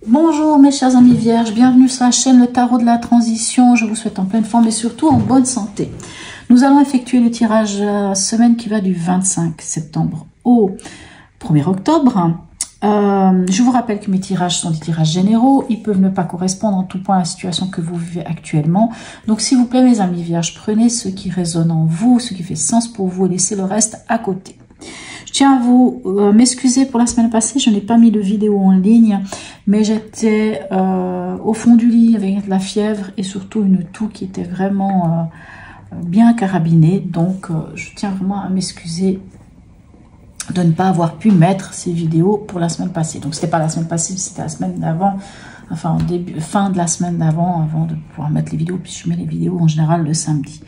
Bonjour mes chers amis vierges, bienvenue sur la chaîne Le Tarot de la Transition. Je vous souhaite en pleine forme et surtout en bonne santé. Nous allons effectuer le tirage semaine qui va du 25 septembre au 1er octobre. Je vous rappelle que mes tirages sont des tirages généraux. Ils peuvent ne pas correspondre en tout point à la situation que vous vivez actuellement. Donc s'il vous plaît mes amis vierges, prenez ce qui résonne en vous, ce qui fait sens pour vous et laissez le reste à côté. Je tiens à vous m'excuser pour la semaine passée, je n'ai pas mis de vidéo en ligne, mais j'étais au fond du lit avec de la fièvre et surtout une toux qui était vraiment bien carabinée. Donc je tiens vraiment à m'excuser de ne pas avoir pu mettre ces vidéos pour la semaine passée. Donc c'était pas la semaine passée, c'était la semaine d'avant, enfin fin de la semaine d'avant, avant de pouvoir mettre les vidéos, puis je mets les vidéos en général le samedi.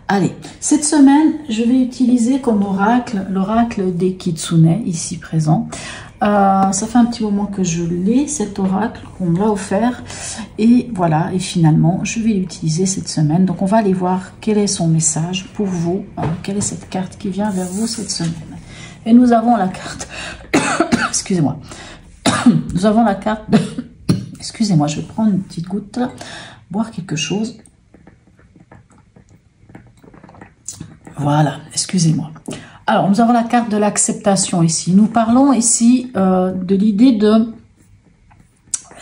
Allez, cette semaine, je vais utiliser comme oracle, l'oracle des Kitsune, ici présent. Ça fait un petit moment que je l'ai, cet oracle, qu'on me l'a offert. Et voilà, et finalement, je vais l'utiliser cette semaine. Donc, on va aller voir quel est son message pour vous. Quelle est cette carte qui vient vers vous cette semaine. Et nous avons la carte... Excusez-moi. Nous avons la carte... Excusez-moi, je vais prendre une petite goutte, là, boire quelque chose. Voilà, excusez-moi. Alors, nous avons la carte de l'acceptation ici. Nous parlons ici de l'idée de,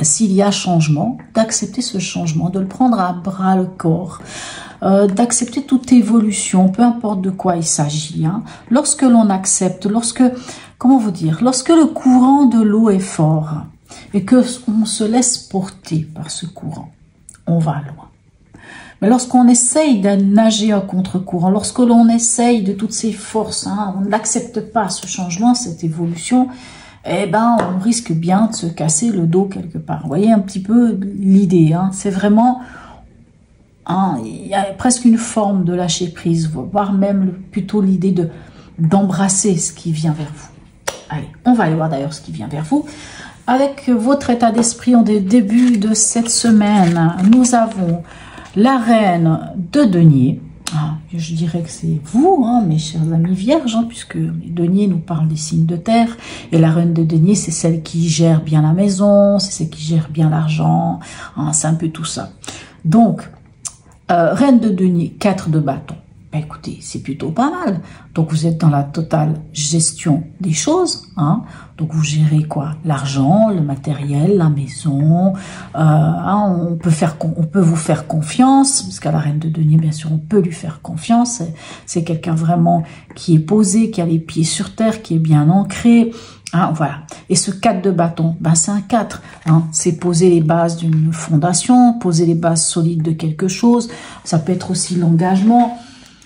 s'il y a changement, d'accepter ce changement, de le prendre à bras le corps, d'accepter toute évolution, peu importe de quoi il s'agit. Hein. Lorsque l'on accepte, comment vous dire, lorsque le courant de l'eau est fort et que on se laisse porter par ce courant, on va loin. Mais lorsqu'on essaye de nager à contre-courant, lorsque l'on essaye de toutes ses forces, hein, on n'accepte pas ce changement, cette évolution, eh ben, on risque bien de se casser le dos quelque part. Vous voyez un petit peu l'idée, hein, c'est vraiment, hein, il y a presque une forme de lâcher prise, voire même plutôt l'idée d'embrasser ce qui vient vers vous. Allez, on va aller voir d'ailleurs ce qui vient vers vous. Avec votre état d'esprit en début de cette semaine, nous avons la reine de denier, je dirais que c'est vous, hein, mes chers amis vierges, hein, puisque les deniers nous parlent des signes de terre, et la reine de denier, c'est celle qui gère bien la maison, c'est celle qui gère bien l'argent, hein, c'est un peu tout ça. Donc, reine de denier, 4 de bâton. Ben, écoutez, c'est plutôt pas mal. Donc, vous êtes dans la totale gestion des choses. Hein. Donc, vous gérez quoi? L'argent, le matériel, la maison. Hein, on peut vous faire confiance, parce qu'à la reine de denier, bien sûr, on peut lui faire confiance. C'est quelqu'un vraiment qui est posé, qui a les pieds sur terre, qui est bien ancré. Hein, voilà. Et ce 4 de bâton, ben c'est un 4. Hein. C'est poser les bases d'une fondation, poser les bases solides de quelque chose. Ça peut être aussi l'engagement.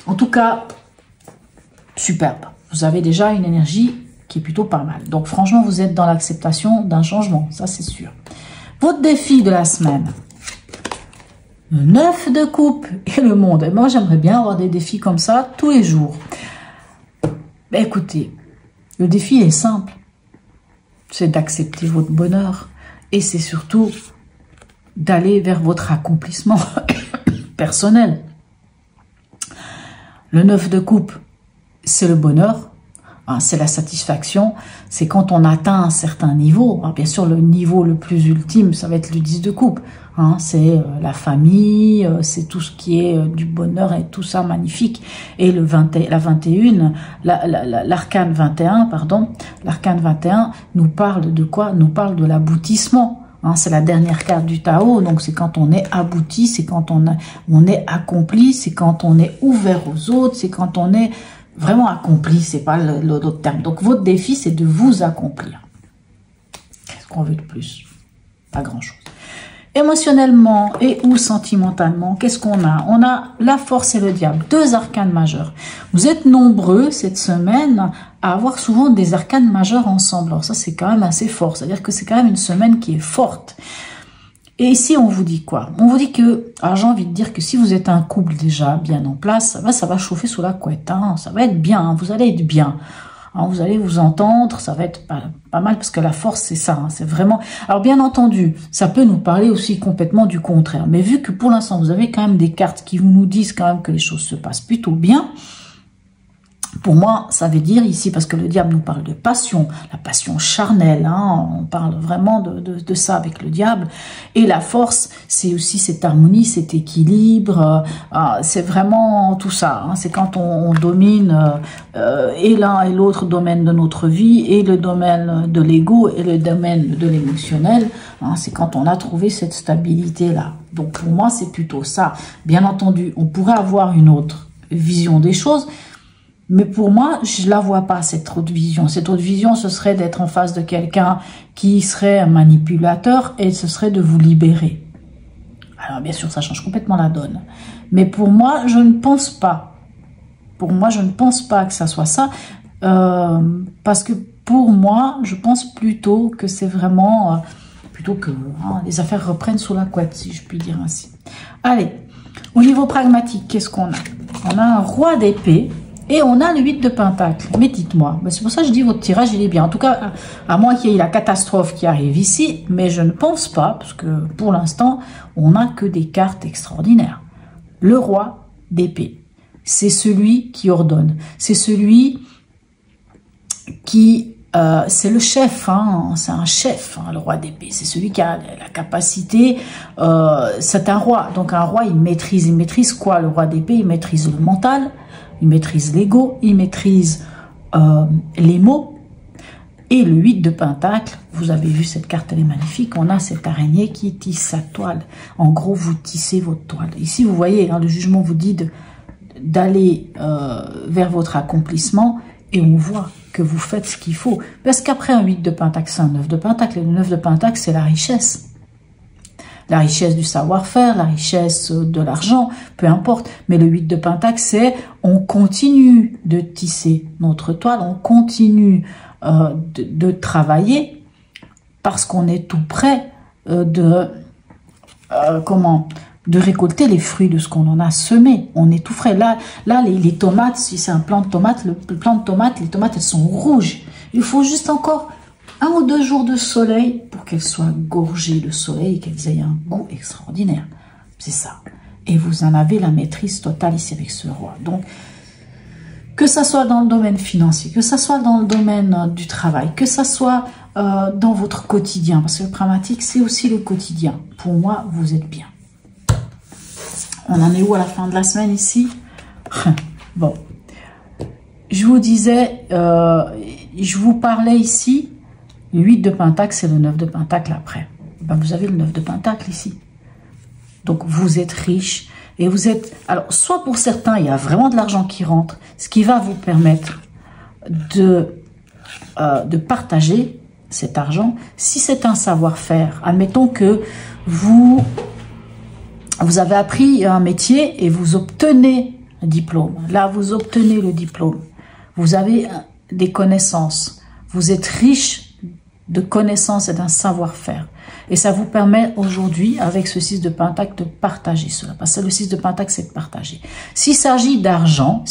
En tout cas, superbe. Vous avez déjà une énergie qui est plutôt pas mal. Donc franchement, vous êtes dans l'acceptation d'un changement, ça c'est sûr. Votre défi de la semaine, le 9 de coupe et le monde. Et moi, j'aimerais bien avoir des défis comme ça tous les jours. Ben, écoutez, le défi est simple. C'est d'accepter votre bonheur. Et c'est surtout d'aller vers votre accomplissement personnel. Le 9 de coupe, c'est le bonheur, hein, c'est la satisfaction, c'est quand on atteint un certain niveau. Alors bien sûr, le niveau le plus ultime, ça va être le 10 de coupe. Hein, c'est la famille, c'est tout ce qui est du bonheur et tout ça magnifique. Et le l'arcane 21, pardon, l'arcane 21 nous parle de quoi? Nous parle de l'aboutissement. Hein, c'est la dernière carte du Tao, donc c'est quand on est abouti, c'est quand on est accompli, c'est quand on est ouvert aux autres, c'est quand on est vraiment accompli, c'est pas l'autre terme. Donc votre défi, c'est de vous accomplir. Qu'est-ce qu'on veut de plus? Pas grand-chose. Émotionnellement et ou sentimentalement, qu'est-ce qu'on a? On a la force et le diable, 2 arcanes majeurs. Vous êtes nombreux cette semaine à avoir souvent des arcanes majeurs ensemble. Alors ça, c'est quand même assez fort. C'est-à-dire que c'est quand même une semaine qui est forte. Et ici, on vous dit quoi? On vous dit que, alors j'ai envie de dire que si vous êtes un couple déjà bien en place, ça va chauffer sous la couette. Hein, ça va être bien, hein, vous allez être bien. Hein, vous allez vous entendre, ça va être pas mal, parce que la force, c'est ça, hein, c'est vraiment... Alors, bien entendu, ça peut nous parler aussi complètement du contraire, mais vu que pour l'instant, vous avez quand même des cartes qui nous disent quand même que les choses se passent plutôt bien, pour moi, ça veut dire ici, parce que le diable nous parle de passion, la passion charnelle, hein, on parle vraiment de ça avec le diable, et la force, c'est aussi cette harmonie, cet équilibre, c'est vraiment tout ça, hein, c'est quand on domine et l'un et l'autre domaine de notre vie, et le domaine de l'ego, et le domaine de l'émotionnel, hein, c'est quand on a trouvé cette stabilité-là. Donc pour moi, c'est plutôt ça. Bien entendu, on pourrait avoir une autre vision des choses, mais pour moi, je la vois pas, cette autre vision. Cette autre vision, ce serait d'être en face de quelqu'un qui serait un manipulateur et ce serait de vous libérer. Alors, bien sûr, ça change complètement la donne. Mais pour moi, je ne pense pas. Pour moi, je ne pense pas que ça soit ça. Parce que pour moi, je pense plutôt que c'est vraiment... plutôt que les affaires reprennent sous la couette, si je puis dire ainsi. Allez, au niveau pragmatique, qu'est-ce qu'on a? On a un roi d'épée. Et on a le 8 de pentacle. Mais dites-moi, c'est pour ça que je dis votre tirage, il est bien. En tout cas, à moins qu'il y ait la catastrophe qui arrive ici, mais je ne pense pas, parce que pour l'instant, on n'a que des cartes extraordinaires. Le roi d'épée, c'est celui qui ordonne. C'est celui qui... c'est le chef, hein, c'est un chef, hein, le roi d'épée. C'est celui qui a la capacité, c'est un roi. Donc un roi, il maîtrise quoi, le roi d'épée? Il maîtrise le mental, il maîtrise l'ego, il maîtrise les mots. Et le 8 de pentacle, vous avez vu cette carte, elle est magnifique. On a cette araignée qui tisse sa toile. En gros, vous tissez votre toile. Ici, vous voyez, hein, le jugement vous dit d'aller vers votre accomplissement. Et on voit que vous faites ce qu'il faut. Parce qu'après un 8 de pentacle, c'est un 9 de pentacle. Et le 9 de pentacle, c'est la richesse. La richesse du savoir-faire, la richesse de l'argent, peu importe. Mais le 8 de pentacle, c'est on continue de tisser notre toile, on continue de travailler parce qu'on est tout près de récolter les fruits de ce qu'on en a semé. On est tout frais. Là les tomates, si c'est un plant de tomates, le plant de tomates, les tomates, elles sont rouges. Il faut juste encore 1 ou 2 jours de soleil pour qu'elles soient gorgées de soleil et qu'elles aient un goût extraordinaire. C'est ça. Et vous en avez la maîtrise totale ici avec ce roi. Donc, que ça soit dans le domaine financier, que ça soit dans le domaine du travail, que ça soit dans votre quotidien, parce que le pragmatique, c'est aussi le quotidien. Pour moi, vous êtes bien. On en est où à la fin de la semaine ici? Bon. Je vous disais, je vous parlais ici, le 8 de pentacle, c'est le 9 de pentacle après. Ben, vous avez le 9 de pentacle ici. Donc, vous êtes riche et vous êtes... Alors, soit pour certains, il y a vraiment de l'argent qui rentre, ce qui va vous permettre de partager cet argent. Si c'est un savoir-faire, admettons que vous avez appris un métier et vous obtenez un diplôme. Là, vous obtenez le diplôme. Vous avez des connaissances. Vous êtes riche de connaissances et d'un savoir-faire. Et ça vous permet aujourd'hui, avec ce 6 de pentacle, de partager cela. Parce que le 6 de pentacle, c'est de partager. S'il s'agit d'argent,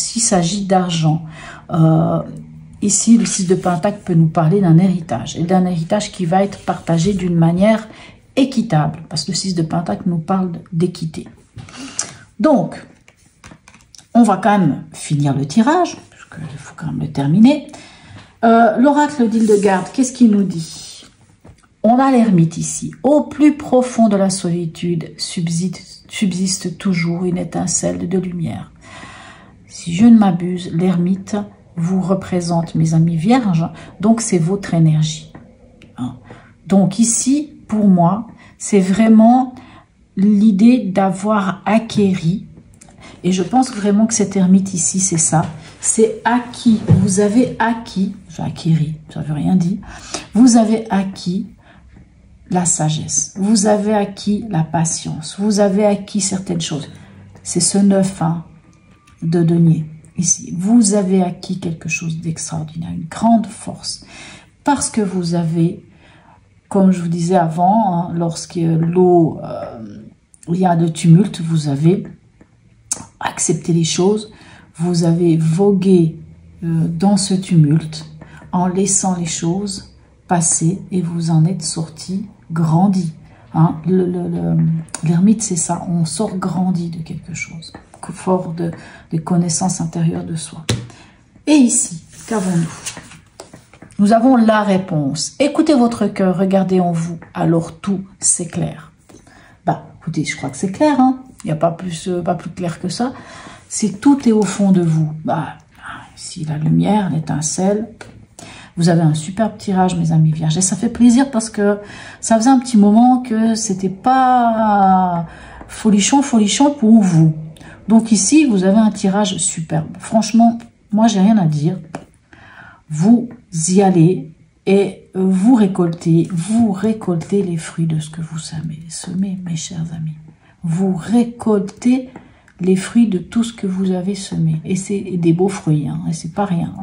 ici, le 6 de pentacle peut nous parler d'un héritage. Et d'un héritage qui va être partagé d'une manière équitable. Parce que le 6 de pentacle nous parle d'équité. Donc, on va quand même finir le tirage, parce qu'il faut quand même le terminer. L'oracle d'Hildegarde, qu'est-ce qu'il nous dit? On a l'ermite ici. Au plus profond de la solitude subsiste toujours une étincelle de lumière. Si je ne m'abuse, l'ermite vous représente, mes amis vierges, donc c'est votre énergie. Donc ici, pour moi, c'est vraiment l'idée d'avoir acquéri, et je pense vraiment que cet ermite ici, c'est ça, c'est acquis, vous avez acquis, acquéri, ça veut rien dire, vous avez acquis la sagesse, vous avez acquis la patience, vous avez acquis certaines choses. C'est ce 9 de denier ici. Vous avez acquis quelque chose d'extraordinaire, une grande force, parce que vous avez, comme je vous disais avant, lorsque l'eau, il y a de tumulte, vous avez accepté les choses, vous avez vogué dans ce tumulte, en laissant les choses passer et vous en êtes sorti grandi. Hein, l'ermite, c'est ça, on sort grandi de quelque chose, fort des connaissances intérieures de soi. Et ici, qu'avons-nous? Nous avons la réponse. Écoutez votre cœur, regardez en vous, alors tout s'éclaire. Bah, écoutez, je crois que c'est clair, hein. Il n'y a pas plus clair que ça. C'est tout est au fond de vous. Bah, ici, la lumière, l'étincelle. Vous avez un superbe tirage, mes amis vierges. Et ça fait plaisir parce que ça faisait un petit moment que c'était pas folichon pour vous. Donc ici, vous avez un tirage superbe. Franchement, moi, j'ai rien à dire. Vous y allez et vous récoltez les fruits de ce que vous semez, mes chers amis. Vous récoltez les fruits de tout ce que vous avez semé. Et c'est des beaux fruits, hein, et c'est pas rien.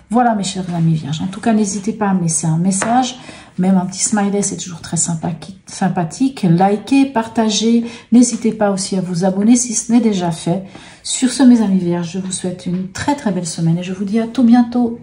Voilà, mes chers amis vierges. En tout cas, n'hésitez pas à me laisser un message. Même un petit smiley, c'est toujours très sympathique. Likez, partagez. N'hésitez pas aussi à vous abonner si ce n'est déjà fait. Sur ce, mes amis vierges, je vous souhaite une très très belle semaine et je vous dis à tout bientôt.